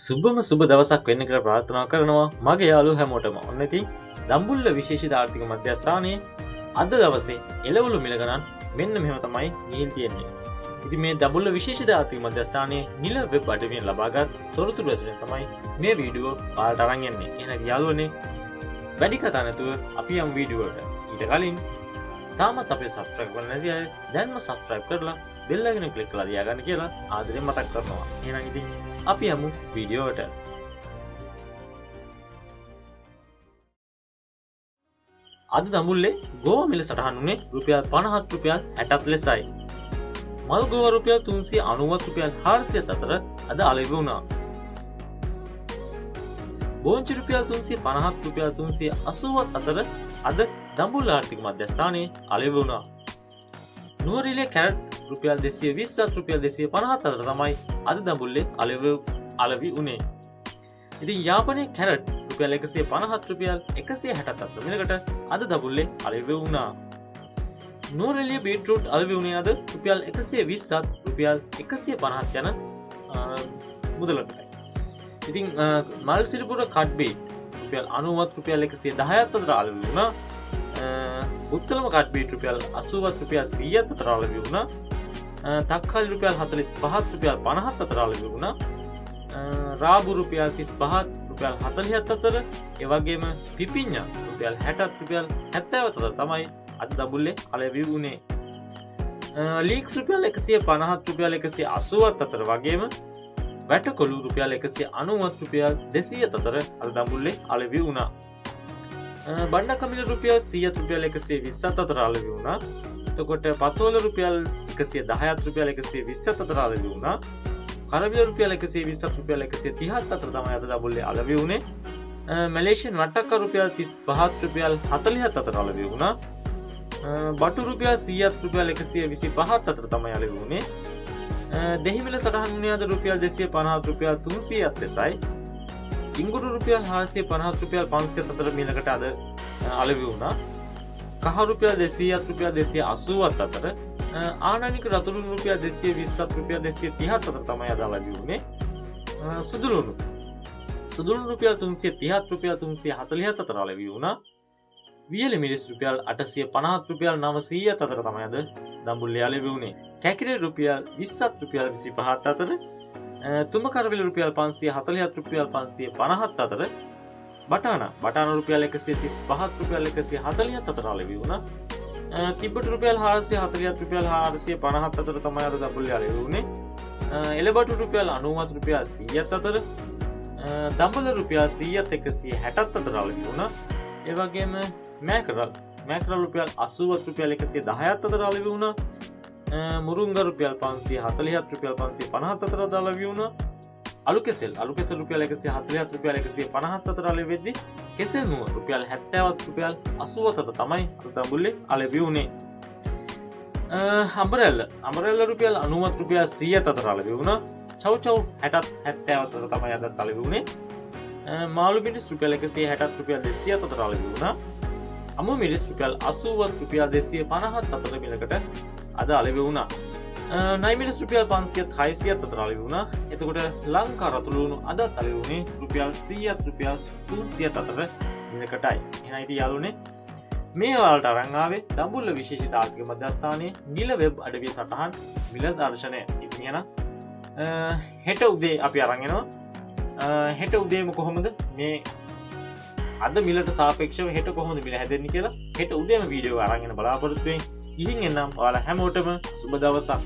සුබම සුබ දවසක් වෙන්න කියලා ප්‍රාර්ථනා කරනවා මගේ යාළුවෝ හැමෝටම. ඔන්න ඉතින් දම්බුල්ල විශේෂිත ආර්ථික මධ්‍යස්ථානයේ අද දවසේ එළවලු මිල ගණන් මෙන්න මෙහෙම තමයි ගිහින් තියෙන්නේ. ඉතින් මේ දම්බුල්ල විශේෂිත ආර්ථික මධ්‍යස්ථානයේ නිල වෙබ් අඩවියෙන් ලබාගත් තොරතුරු ඇසුරෙන් තමයි මේ වීඩියෝ පාට අරන් යන්නේ. එහෙනම් යාළුවනේ වැඩි කතා නැතුව අපි යමු වීඩියෝ එකට. ඊට කලින් තාමත් අපේ subscribe කරලා නැති අය දැන්ම subscribe කරලා bell icon එක click කරලා තියාගන්න කියලා ආදරෙන් මතක් කරනවා. එහෙනම් ඉතින් අපි යමු වීඩියෝවට. අද දඹුල්ලේ ගෝවා මිල සටහන් වුණේ රුපියල් 50 රුපියල් 60ක් ලෙසයි. මල් ගෝවා රුපියල් 390 රුපියල් 400ත් අතර අද අලෙවි වුණා. බෝංචි රුපියල් 350 රුපියල් 380ත් අතර අද දඹුල්ල ආර්ථික මධ්‍යස්ථානයේ අලෙවි වුණා. නුවරඑළිය කැරට් රුපියල් 220ත් රුපියල් 250ත් අතර තමයි අද දඹුල්ලේ අලෙවි වුණේ. ඉතින් යාපනයේ කැරට් රුපියල් 150ත් රුපියල් 160ත් අතර මිලකට අද දඹුල්ලේ අලෙවි වුණා. නුවරඑළිය බීට්රූට් අලෙවි වුණේ අද රුපියල් 120ත් රුපියල් 150ත් යන මුදලකටයි. ඉතින් මල් සිරිපුර කඩ්බේ රුපියල් 90ත් රුපියල් 110ත් අතර අලෙවි වුණා. උත්තලම කඩ්බේට් රුපියල් 80ත් රුපියල් 100ත් අතර අලෙවි වුණා. තක්කාලි රුපියල් 45ත් රුපියල් 50ත් අතර අලෙවි වුණා. රාබු රුපියල් 35ත් රුපියල් 40ත් අතර, ඒ වගේම පිපිඤ්ඤා රුපියල් 60ත් රුපියල් 70ත් අතර තමයි අද දඹුල්ලේ අලෙවි වුණේ. ලීක්ස් රුපියල් 150ත් රුපියල් 180ත් අතර වගේම වැටකොළු රුපියල් 190ත් රුපියල් 200ත් අතර අද දඹුල්ලේ අලෙවි වුණා. බණ්ඩකමිල රුපියල් 100ත් රුපියල් 120ත් අතර අලෙවි වුණා. එතකොට පතෝල රුපියල් 110ත් රුපියල් 120ත් අතර අලෙවි වුණා. කරවිල රුපියල් 120ත් රුපියල් 130ත් අතර තමයි අද දඹුල්ලේ අලෙවි වුණේ. මැලේසියන් වට්ටක්ක රුපියල් 35ත් රුපියල් 40ත් අතර අලෙවි වුණා. බටු රුපියල් 100ත් රුපියල් 125ත් අතර තමයි අලෙවි වුණේ. දෙහිමිල සටහන් වුණේ අද රුපියල් 250ත් රුපියල් 300ත් ලෙසයි. ඉංගුරු රුපියල් 450ත් රුපියල් 500ත් අතර මිලකට අද අලෙවි වුණා. කහ රුපියල් 200ත් රුපියල් 280ත් අතර, ආනනික රතුළු රුපියල් 220ත් රුපියල් 230ත් අතර තමයි අද අලෙවි වුණේ. සුදුළු රුපියල් 330ත් රුපියල් 340ත් අතර අලෙවි වුණා. වියලි මිරිස් රුපියල් 850ත් රුපියල් 900ත් අතර තමයි අද දඹුල්ලේ අලෙවි වුණේ. කැකිරි රුපියල් 20ත් රුපියල් 25ත් අතර, තුඹ කරවිල රුපියල් 540ත් රුපියල් 550ත් අතර, බටාන රුපියල් 135ත් රුපියල් 140ත් අතර අලෙවි වුණා. තිබ්බට රුපියල් 440ත් රුපියල් 450ත් අතර තමයි අද දඹුල්ලේ අලෙවි වුණේ. එළබටු රුපියල් 90ත් රුපියල් 100ත් අතර, දඹුල්ල රුපියල් 100ත් 160ත් අතර අලෙවි වුණා. ඒ වගේම මෑකරල් රුපියල් 80ත් රුපියල් 110ත් අතර අලෙවි වුණා. මුරුංග රුපියල් 540ත් රුපියල් 550ත් අතර අලෙවි වුණා. අලු කෙසෙල් රුපියල් 140ත් රුපියල් 150ත් අතර අලෙවි වෙද්දී කෙසෙල් මුව රුපියල් 70ත් රුපියල් 80ත් අතර තමයි අද දඹුල්ලේ අලෙවි වුණේ. අඹරැල්ල රුපියල් 90ත් රුපියල් 100ත් අතර අලෙවි වුණා. චව් 60ත් 70ත් අතර තමයි අද අලෙවි වුණේ. මාළු මිරිස් රුපියල් 160ත් රුපියල් 200ත් අතර අලෙවි වුණා. අමු මිරිස් රුපියල් 80ත් රුපියල් 250ත් අතර මිලකට අද අලෙවි වුණා. නයි මිරිස් රුපියල් 500ත් 600ත් අතර අලෙවි වුණා. එතකොට ලංකා රතුළු ලුණු අදත් අලෙවි වුණේ රුපියල් 100ත් රුපියල් 300ත් අතර මිලකටයි. එහෙනම් ඉතින් යාළුවනේ මේ වලට අරන් ආවේ දඹුල්ල විශේෂිත ආර්ථික මධ්‍යස්ථානයේ නිල වෙබ් අඩවිය සටහන් මිල දර්ශනය. ඉතින් එහෙනම් හෙට උදේ අපි අරන් එනවා. හෙට උදේම කොහොමද මේ අද මිලට සාපේක්ෂව හෙට කොහොමද මිල හැදෙන්නේ කියලා හෙට උදේම වීඩියෝ අරන් එන්න බලාපොරොත්තු වෙමින් ඉතින් එන්නම් ඔයාලා හැමෝටම සුබ දවසක්.